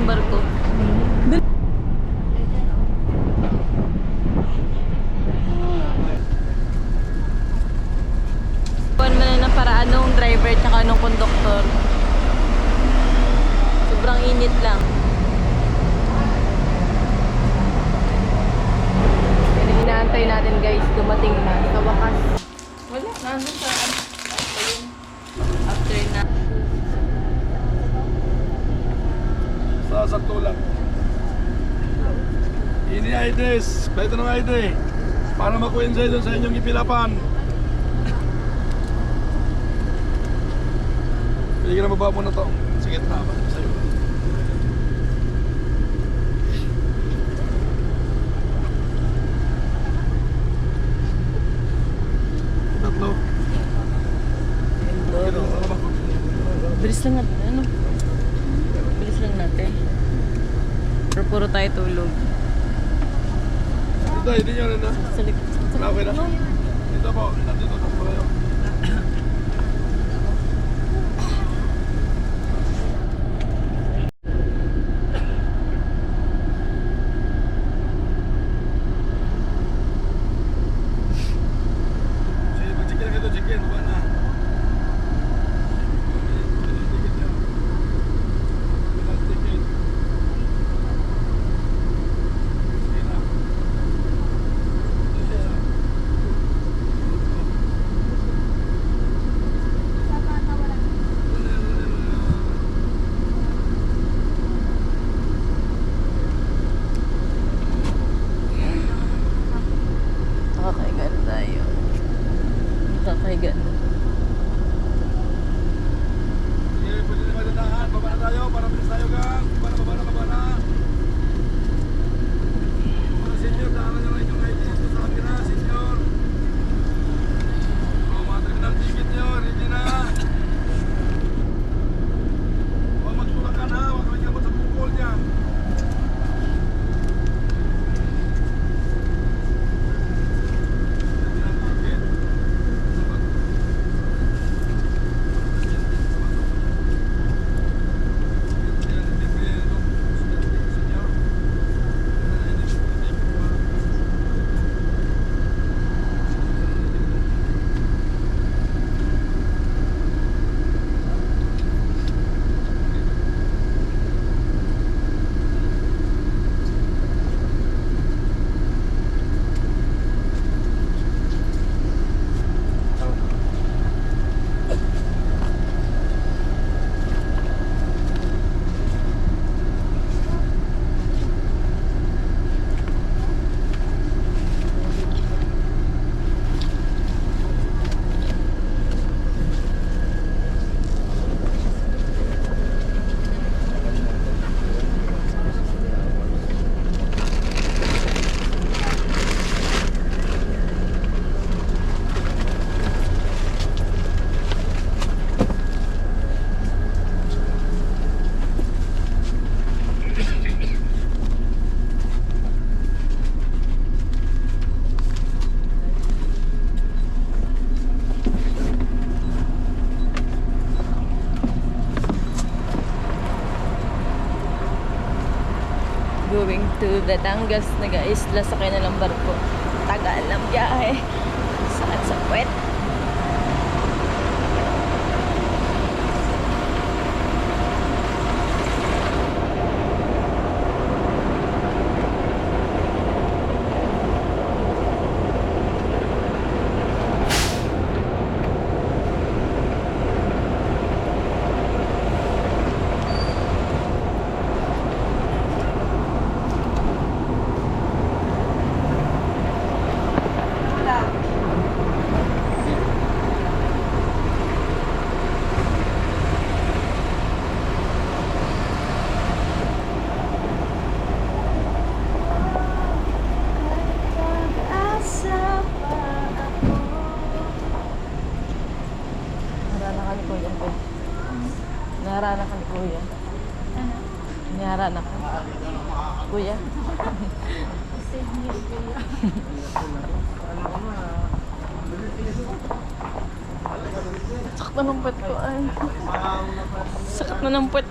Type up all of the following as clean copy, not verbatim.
yung barko. Kuhan mo na ng paraan nung driver tsaka nung konduktor. Sobrang init lang. Yan ang inaantay natin guys, dumating na. Sa wakas. Wala, nandun sa after na. Sasakto lang. Ini Aides, pwede ng Aide. Para maku-enjoy doon sa inyong ipilapan. Pwede ka na mababa mo na to. Sige, tama sa'yo. Tatlo. Bilis lang natin, ano? Bilis lang natin. Pero puro tayo tulog. Ito, hindi nyo rin na. Sa likod. Okay na. Dito po, nandito na po kayo. Sige, pag-chicken na kayo, chicken. Baba na. Nakakahiga na tayo. Nakakahiga na. Sige, pwede na madadahan. Baba na tayo, para bilis tayo gang. Baba na. Mga senior, daanan nyo lang inyong ID dito sa akin na, senior. Mga terminal ticket nyo, ready na. Huwag magtulakan ha, huwag kami gamot sa bukol dyan. Going to Batangas, nag-aisla sa kanilang barko. Tagal ng biyahe. Sakit sa puwet. Nihara na ka ni Kuya. Nihara na ka. Kuya. Sakit na ng puwet ko ay. Sakit na ng puwet.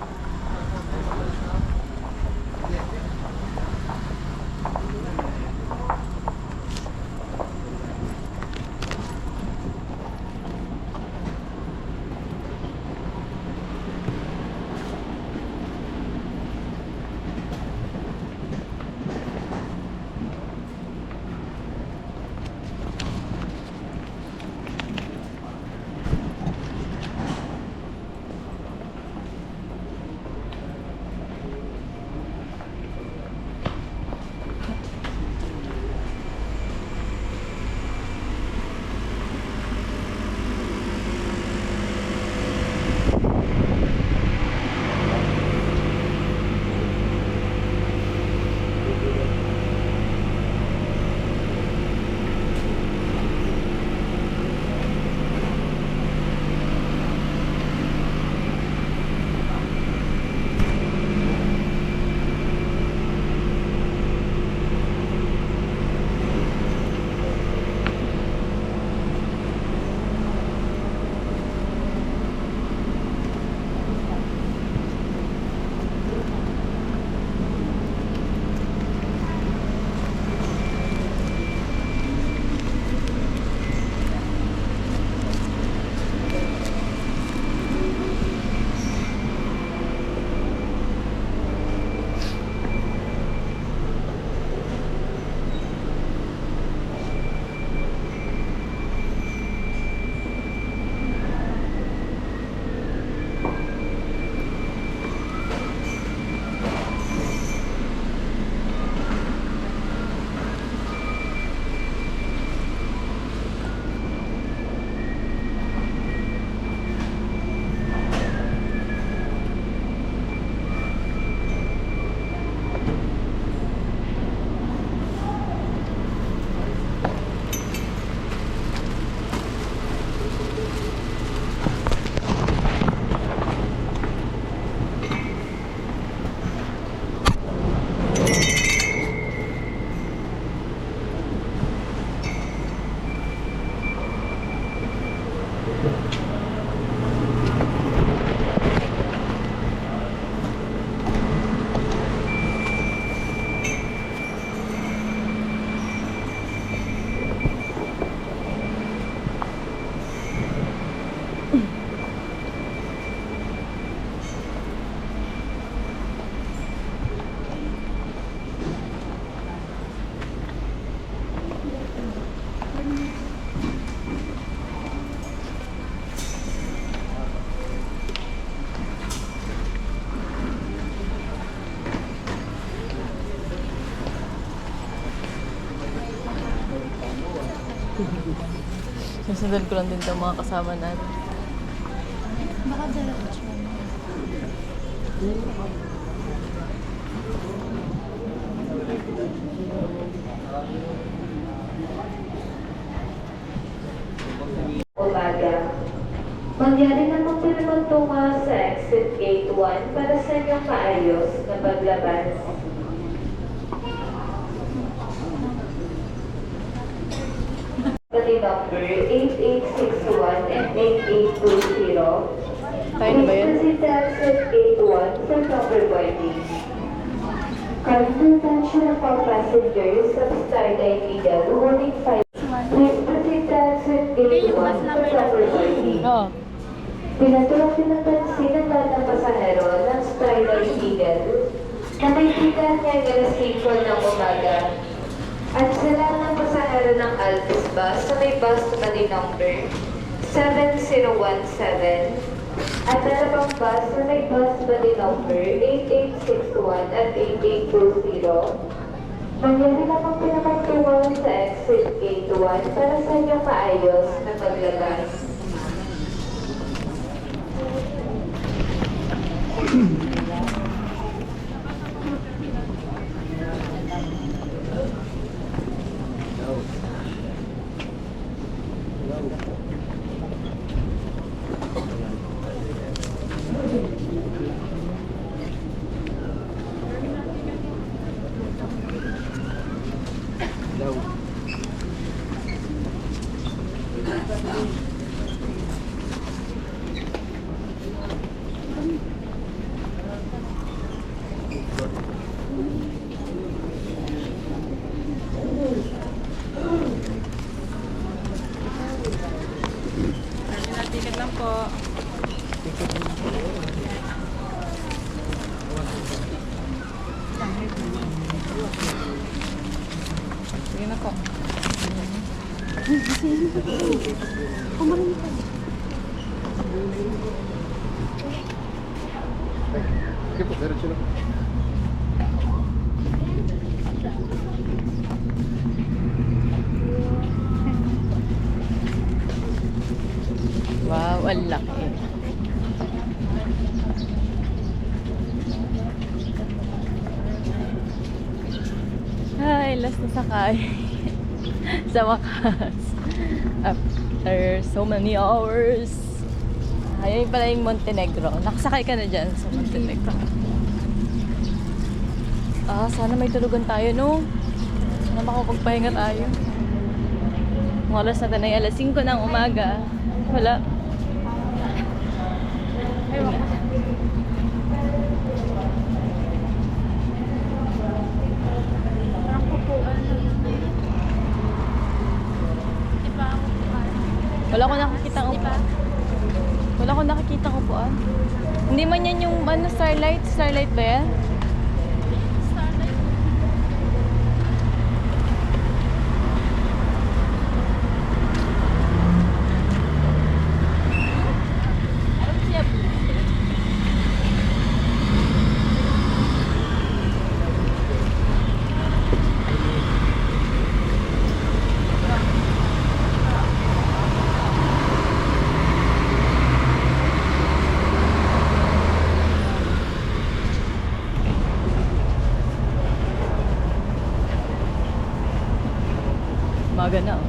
Susundan ko lang din itong mga kasama natin. Baka dalawa siya. Umaga. Mangyari na magtungo sa exit gate 1 para sa inyong maayos na paglabas. Pati number 8861 and 8820. Tayo na ba yun? Please proceed to exit gate 1 for proper boarding. Kindly attention of all passengers of Starlight Eagle holding 5. Please proceed to exit gate 1 for proper boarding. Oo. Pinatulong din ng pansin ng lahat ng pasahero ng Starlight Eagle na may ticket niya alas 5 ng umaga. At sa lahat ng pasahero ng Altis Bus na may bus body number 7017 at dalawang bus na may bus body number 8861 at 8820. Mangyari lamang pinapagtungo sa exit gate 1 para sa inyong maayos na paglabas. Ticket lang po. Sige na po. Sige po, diretso lang. Wow, ang laki. Ay, last na sakay. Sa wakas. After so many hours. Ayun pala yung Montenegro. Nakasakay ka na dyan sa Montenegro. Sana may tulugan tayo, no? Sana makapagpahinga tayo. Ang oras natin ay alas 5 ng umaga. Wala. Ewan ko. Parang kupuan na yun. Di ba ako kupuan? Wala ko nakikita Di ba? Wala ko nakikita upuan. Hindi man yan yung ano, Starlight? Starlight ba yan? Starlight. Umaga na. Oh.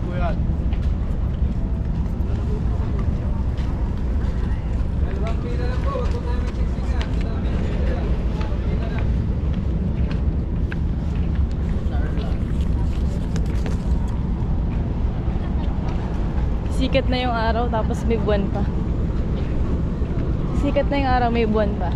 po yan. Dalawang pila lang po, wag po tayo magsiksikan. Dalawang pila. Pila lang. Sikat na yung araw tapos may buwan pa. Sikat na yung araw, may buwan pa.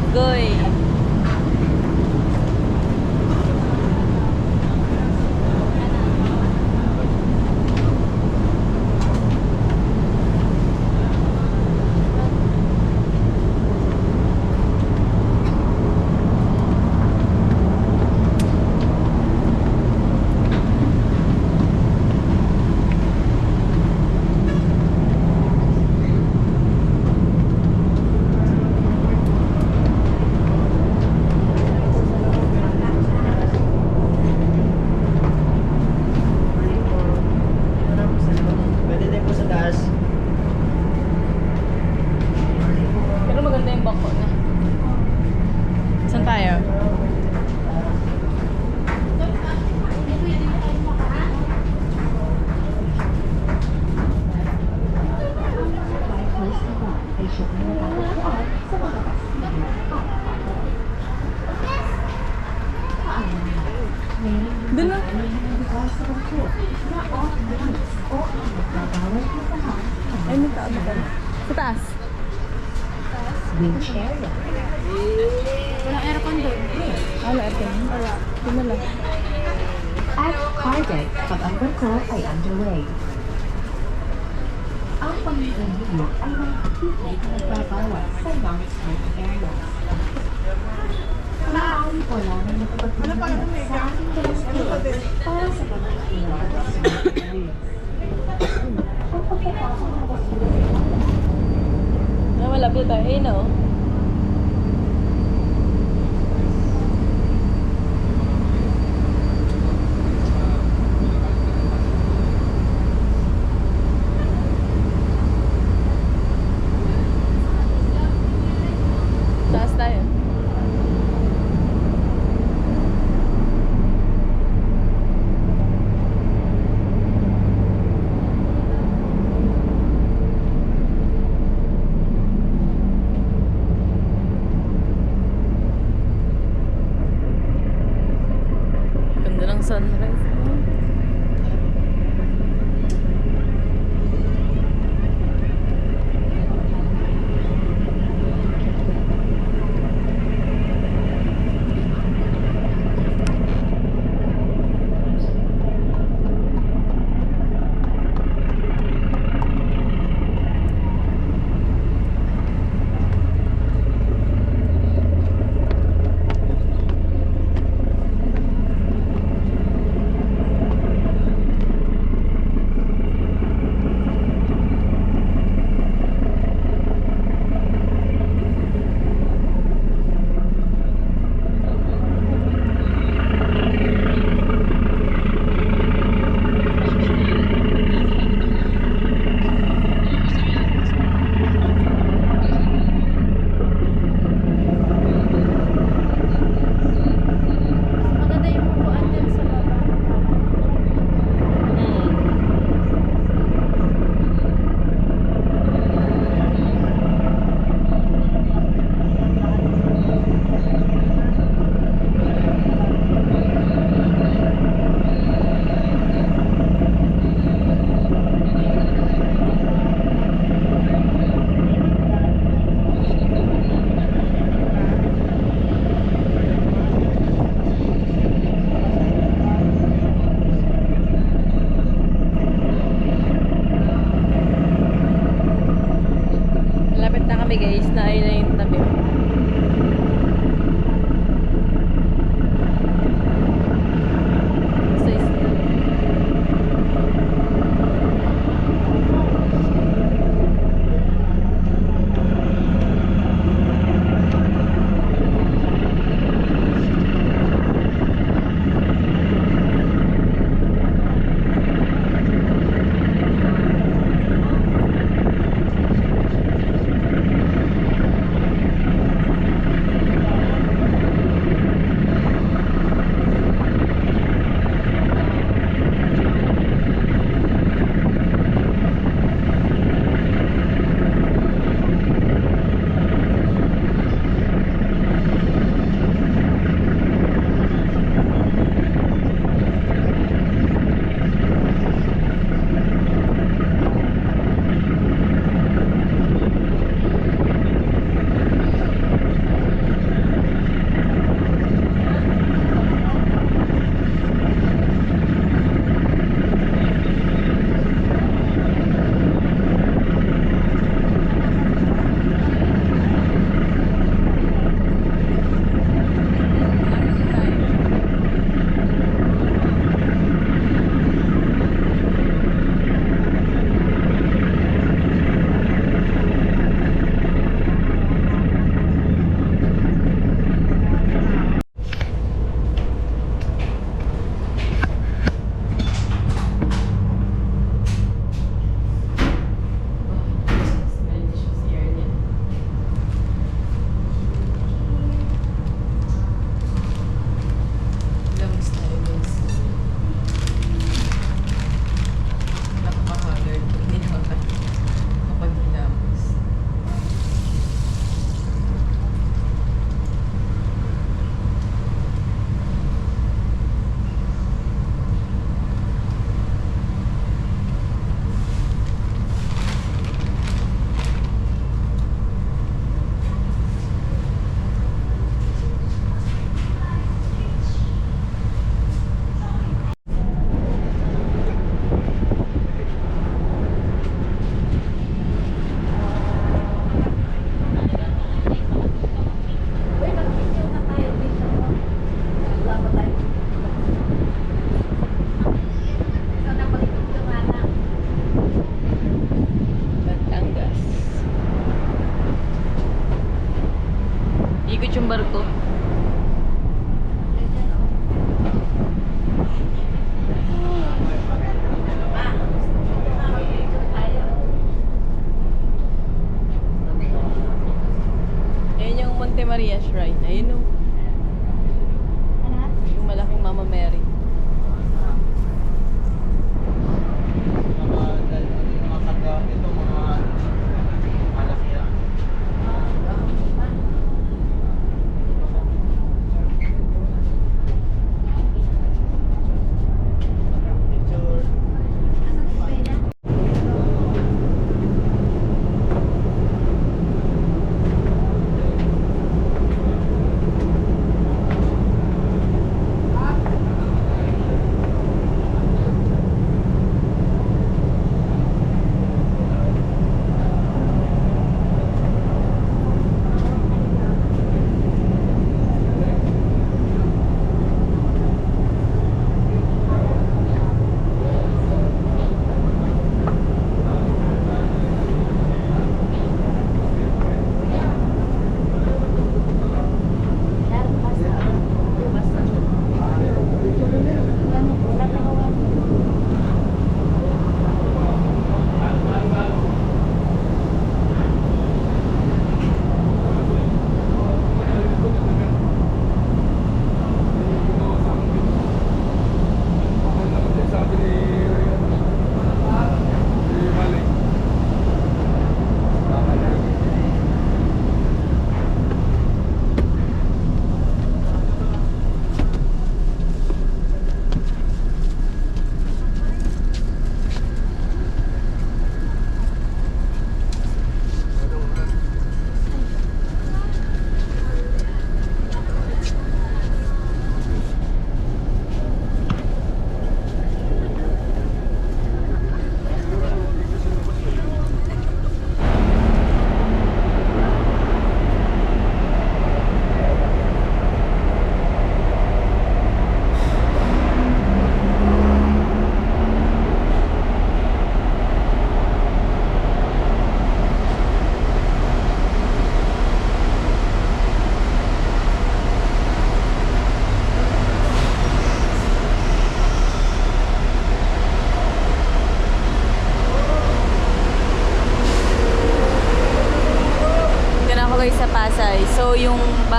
Agoy. Pwede din po sa taas. Pero maganda yung bangko na. Saan tayo? Doon na. Ay, may tao ba? Sa taas. Walang aircon doon. Wala, aircon. Wala. Doon na lang. At Cardex, pag-angkol ay underway. Ang pamimigyo ay may titik na nagbabawas sa non-smoke area. Maaari po namin nakapagpapagod sa ating teleskop para sa mga ilang smoke areas. Kung pagkakasang Malapit tayo. Ayun na, oh. Taas tayo. Ganda ng sunrise.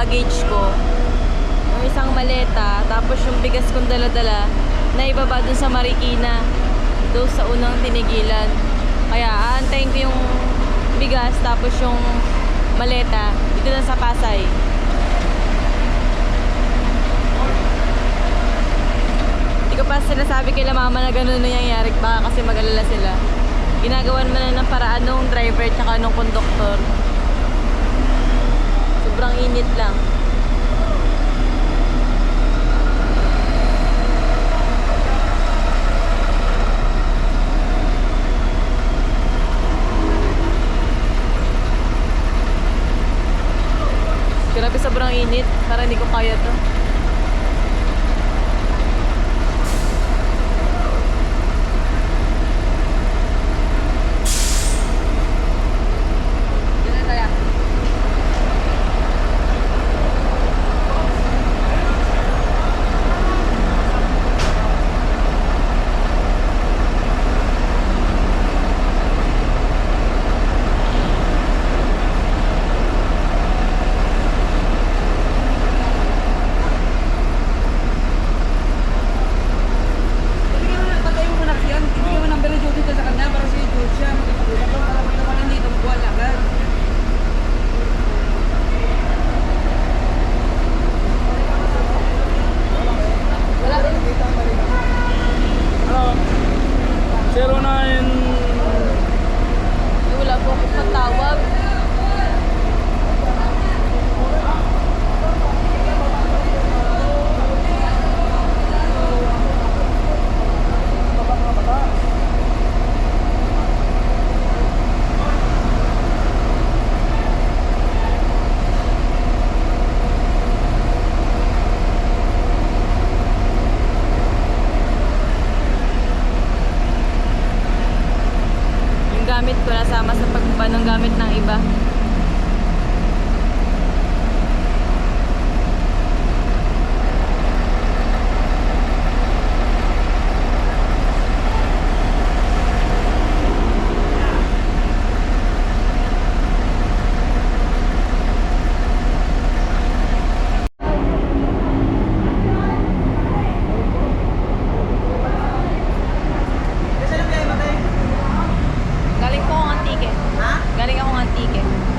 baggage ko, yung isang maleta, tapos yung bigas kong dala-dala, na ibaba dun sa Marikina, doon sa unang tinigilan. Kaya aantayin ko yung bigas, tapos yung maleta, dito na sa Pasay. Hindi ko pa sinasabi kay mama na ganun nangyayari, baka kasi mag-alala sila. Ginagawan mo na ng paraan nung driver tsaka nung konduktor. Sobrang init lang. Grabe, sobrang init. Parang hindi ko kaya to. Patayin mo na yan. Ibigay mo ng number ni Jody sa kanya para si Jody siya magkakagulat lang para magkakulan dito magkuhan agad. Ano? 09. Wala po akong patawag. Yung gamit ko nasama sa pagbaba ng gamit ng iba. Galing po akong Antique. Ha? Galing akong Antique.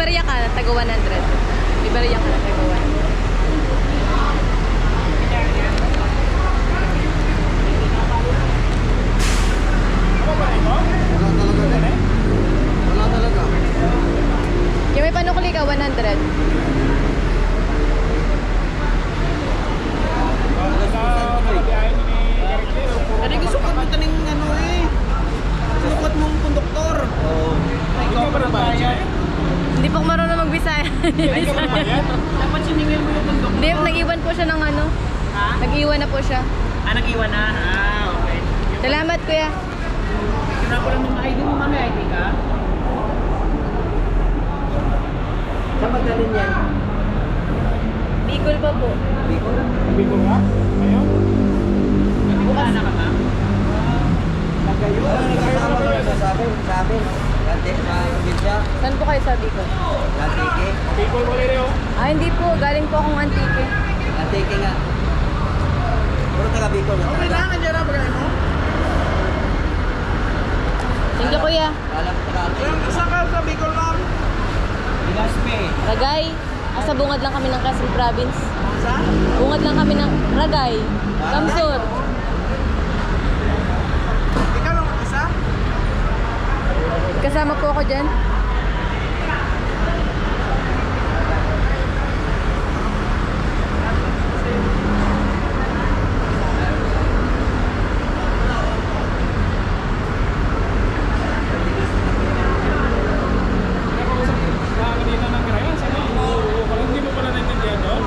Liberia ka, taga 100. Liberia ka, taga 100. Wala talaga. Yung may panukuli ka, 100. Kasi gusto ko taning ano eh. Sukot mong konduktor. Oo. Ikaw pa na ba yan? Hindi po ako marunong magbisaya. Dapat siningil mo yung konduktor. Hindi, nag-iwan po siya ng ano. Ha? Nag-iwan na po siya. Ah, nag-iwan na? Ah, okay. Salamat, kuya. Kira ko lang mga ID mo, mami. ID ka? Saan magdalin yan? Bicol pa po. Bicol? Bicol nga? Ayun. Bukas na ka ba? Nagayon. Kasama ko sa sabi. Dati sa probinsya. Saan po kayo sa Bicol? Latike. Bicol mo rin yun. Ah, hindi po. Galing po akong Antique. Latike nga. Puro taga Bicol nga. Okay lang, nandiyan na bagay mo? Thank you, kuya. Alam ko taga Latike. Saan ka sa Bicol lang? Ilaspe. Ragay. Asa bungad lang kami ng Quezon Province. Saan? Bungad lang kami ng Ragay. Kamsur. Ikaw lang mag-isa? Kasama po ako dyan. Kanina ng Grayan. Sabi mo, hindi mo pala naintindihan yun?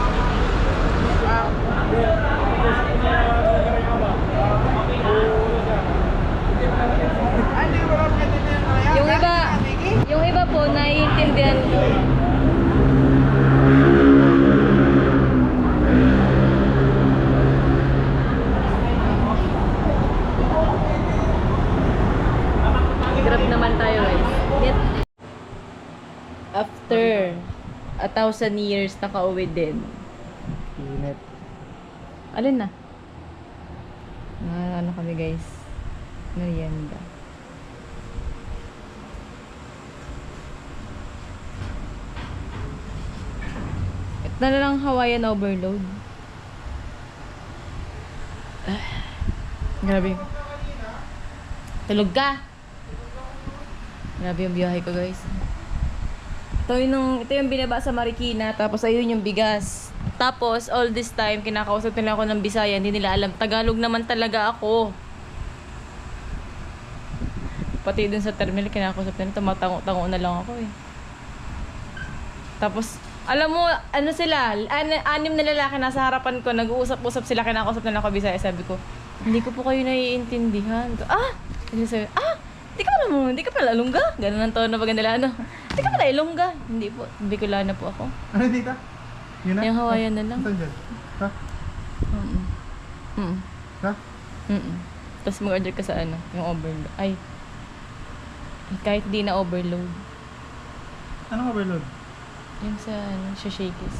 Ay, hindi ko lang katindihan na yan. Yung iba po, naiintindihan ko. Grab naman tayo guys. After 1,000 years, nakauwi din. Init. Alin na? Ano kami guys? Merienda. Ito na lang Hawaiian overload. Grabe. Tulog ka! Grabe yung biyahe ko guys. Ito yung binaba sa Marikina, tapos ayun yung bigas. Tapos, all this time, kinakausap nila ako ng Bisaya, hindi nila alam. Tagalog naman talaga ako. Pati dun sa terminal, kinakausap nila, tumatango-tango na lang ako eh. Tapos, alam mo, ano sila, anim na lalaki nasa harapan ko, nag-uusap-usap sila, kinakausap nila ako Bisaya. Sabi ko, hindi ko po kayo naiintindihan. Hindi sabi, hindi ka pala Ilongga. Ganun ang tono pag nila, hindi ka pala Ilongga. Hindi po, Bicolana po ako. Ano dito? Yun na? Yung Hawaiian na lang. Saan dyan? Ha? Ha? Tapos mag-order ka sa yung overload. Ay, kahit di na overload. Anong overload? Yung sa Shakey's.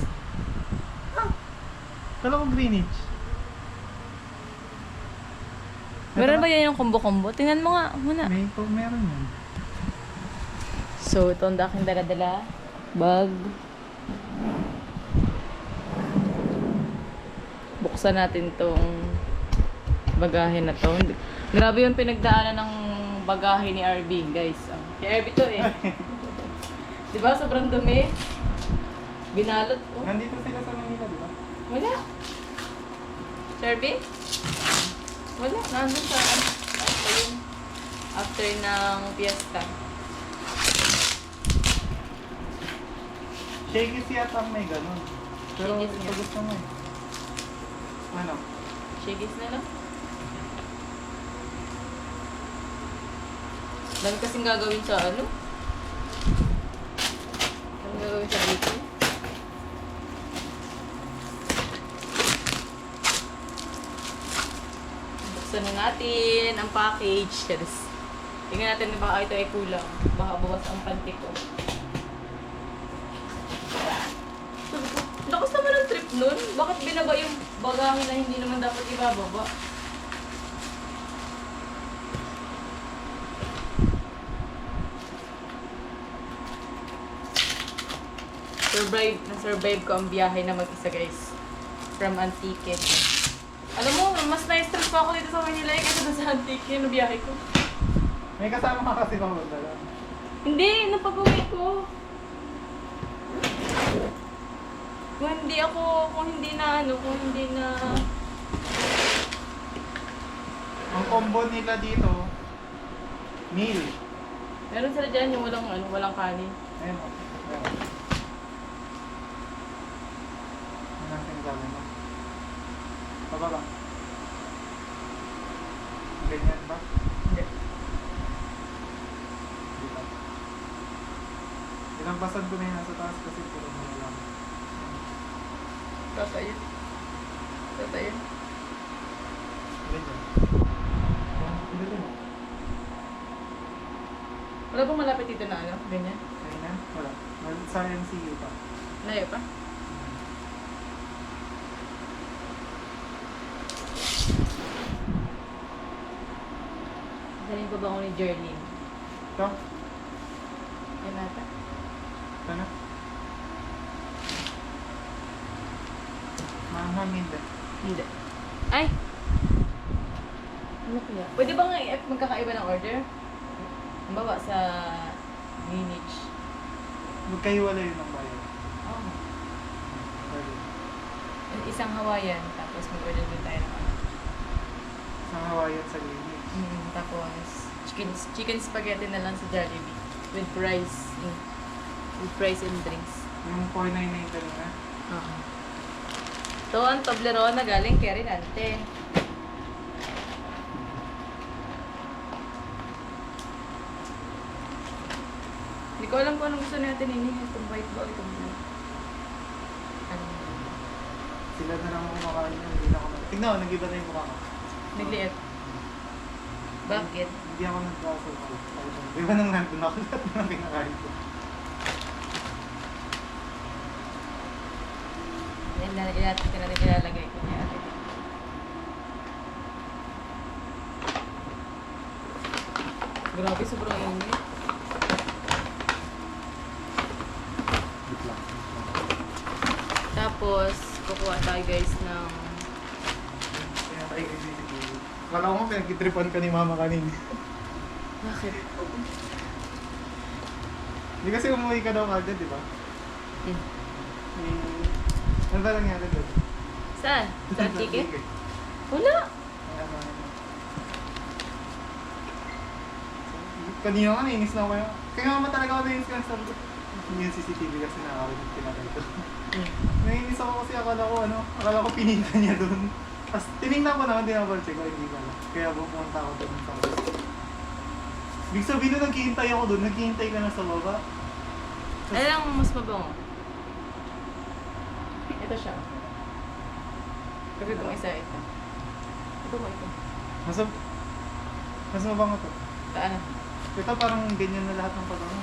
Kala ko Greenwich. Meron ba yan yung combo-combo? Tingnan mo nga muna. Meron yan. So, ito ang aking dala-dala. Bag. Buksan natin tong bagahe na to. Grabe yung pinagdaanan ng bagahe ni RB, guys. Kay RB to eh. Diba? Sobrang dumi. Binalot ko. Nandito sila sa Manila, di ba? Wala. RB? Wala. Nandun sa ayun. After ng fiesta. Shakey's yata may ganun. Pero Shakey's ito nga. gusto mo eh. Ano? Shakey's na lang. Dami kasing gagawin sa ano? Dami gagawin sa dito. Buksan na natin ang package. Yes. Tingnan natin na baka ito ay kulang. Baka bawas ang panty ko. Lakas naman ang trip nun. Bakit binaba yung bagahe na hindi naman dapat ibababa? Na-survive ko ang biyahe na mag-isa, guys. From Antique. Alam mo, mas na-stress pa ako dito sa Manila kaysa doon sa Antique na biyahe ko. May kasama ka kasi pang magdala. Hindi, napag-uwi ko. Kung hindi na... Ang combo nila dito, meal. Meron sila dyan yung walang kanin. Ayun o. Ayun. Ano ang sinasabi mo? Pababa. Ganyan ba? Hindi. Hindi ba? Ilampasan ko na yun nasa taas kasi puro mo na lang. Tatayin. Ganyan. Hindi rin. Wala bang malapit dito na ganyan? Ayun na? Wala. Sa MCU pa. Layo pa? Galing pa ba ako ni Jerlyn? Ito? Yan nata? Ito na? Mahanghangin din. Hindi. Ay! Ano kaya? Pwede bang magkakaiba ng order? Halimbawa sa lineage. Magkahiwalay yun ang bayan. Oh. Pwede. Isang Hawaiian, tapos mag-order din tayo ng Sa Hawaiian sa linis. tapos chicken spaghetti na lang sa Jollibee. With rice. With rice and drinks. Yung 499 kanina. Oo. So, ang Toblerone na galing kay Rinante. Hindi ko alam kung anong gusto natin ini. Itong white ba o itong blue? Ano? Sila na lang ang kumakain yun. Hindi na ako tignan ko, nag-iba na yung kumakain. Nagliit. Bakit? Hindi ako nag-aso. Di ba nang nandun ako lahat na kinakain ko? Yan na natin ilalagay ko niya. Grabe, sobrang init. Wait lang. Tapos, kukuha tayo guys ng... Kaya tayo kay CCTV. Akala ko nga pinag-tripan ka ni mama kanina. Bakit? Hindi kasi umuwi ka daw agad, di ba? Ano ba nangyari doon? Saan? Sa ticket? Wala! Kanina nga nainis na ako yun. Kaya nga talaga ako nainis ka ng sabi ko. Hindi yung CCTV kasi nakakarinig pinatay ko. Nainis ako kasi akala ko pinita niya doon. Tapos tinignan ko naman, dinabal-check ko, hindi pala. Kaya pumunta ako doon sa office. Ibig sabihin nung naghihintay ako doon, naghihintay ka na sa baba. Ano lang mas mabango? Ito siya. Pero itong isa, ito. Ito mo, ito. Mas mabango to. Saan? Ito parang ganyan na lahat ng pabango.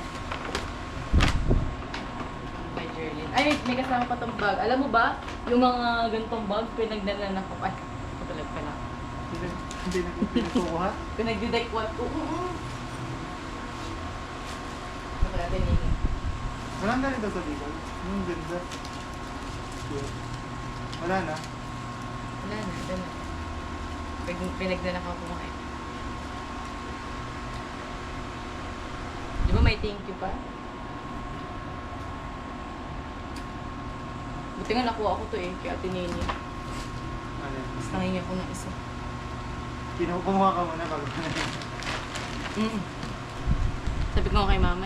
By Jerlyn. Ay, may kasama pa tong bag. Alam mo ba, yung mga gantong bag, pinagdalan ako. Ay, patulag ka na. Hindi na pinusuha. Pinagdidekwat ko. Ito natin yung... Walang ganito sa Bicol. Yung ganda. Yeah. Wala na. Wala na, ito na. Pinagdalan ako kumain. Di ba may thank you pa? Buti nga nakuha ko to kay Ate Nini. Ano? Tapos nangingi ako ng isa. Kumuha ka muna bago na. Sabi ko nga kay mama